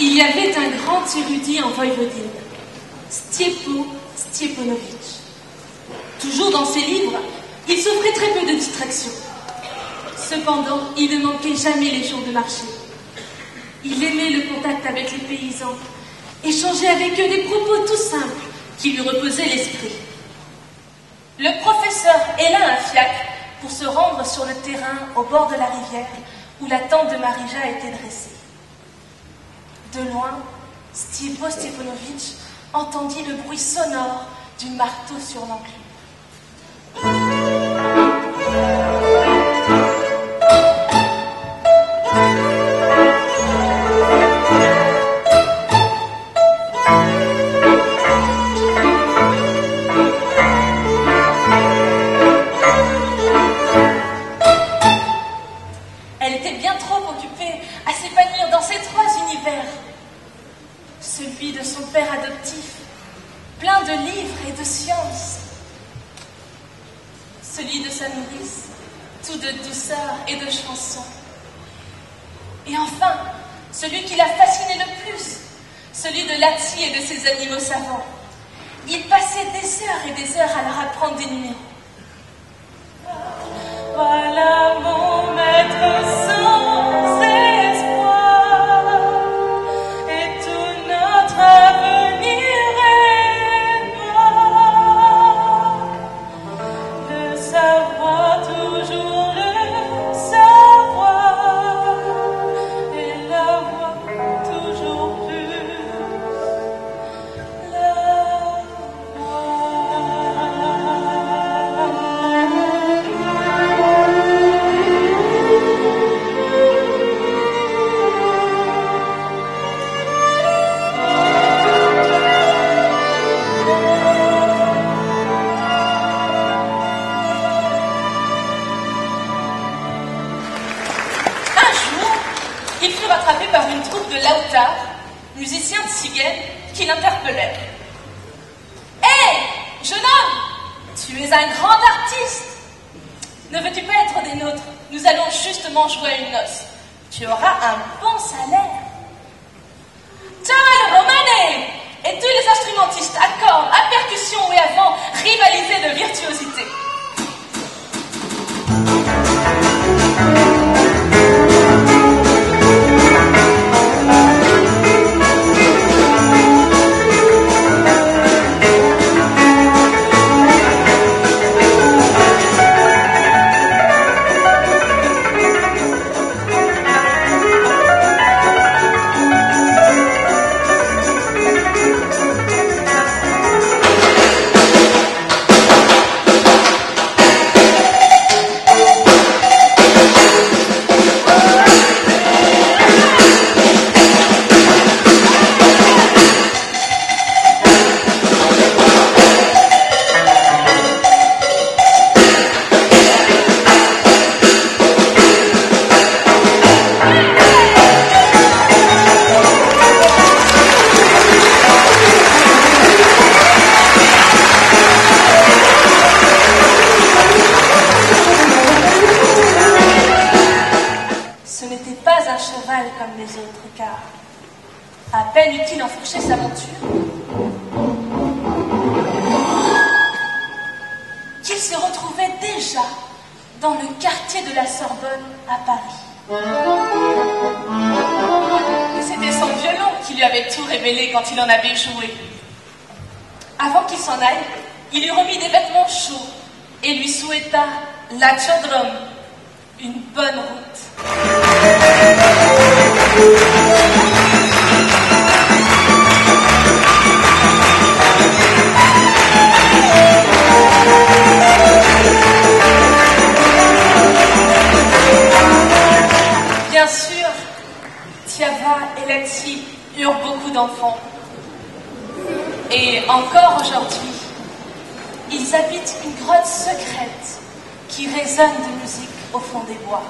Il y avait un grand érudit en Voïvodine, Stiepo Stieponovitch. Toujours dans ses livres, il s'offrait très peu de distractions. Cependant, il ne manquait jamais les jours de marché. Il aimait le contact avec les paysans, échanger avec eux des propos tout simples qui lui reposaient l'esprit. Le professeur héla un fiacre pour se rendre sur le terrain au bord de la rivière où la tente de Marija était dressée. De loin, Stiepo Stieponovitch entendit le bruit sonore du marteau sur l'enclume. Elle était bien trop occupée à s'épanouir dans ces trois univers. Celui de son père adoptif, plein de livres et de sciences. Celui de sa nourrice, tout de douceur et de chansons. Et enfin, celui qui l'a fasciné le plus, celui de Lati et de ses animaux savants. Il passait des heures et des heures à leur apprendre des numéros. Voilà mon maître sans espoir, et tout notre avenir est noir. Le savoir, toujours le savoir, et l'avoir toujours plus, il fut rattrapé par une troupe de laoutards, musiciens de Sigen, qui l'interpellaient. « Hé, jeune homme, tu es un grand artiste. Ne veux-tu pas être des nôtres? Nous allons justement jouer à une noce. Tu auras un bon salaire. » Ciao, Romane! Et tous les instrumentistes à cordes, à percussion et à vent rivalisaient de virtuosité. Comme les autres, car à peine eut-il enfourché sa monture qu'il se retrouvait déjà dans le quartier de la Sorbonne à Paris. C'était son violon qui lui avait tout révélé quand il en avait joué. Avant qu'il s'en aille, il lui remit des vêtements chauds et lui souhaita la Chodrom, une bonne route. Bien sûr, Tiava et Lati eurent beaucoup d'enfants. Et encore aujourd'hui, ils habitent une grotte secrète qui résonne de musique au fond des bois.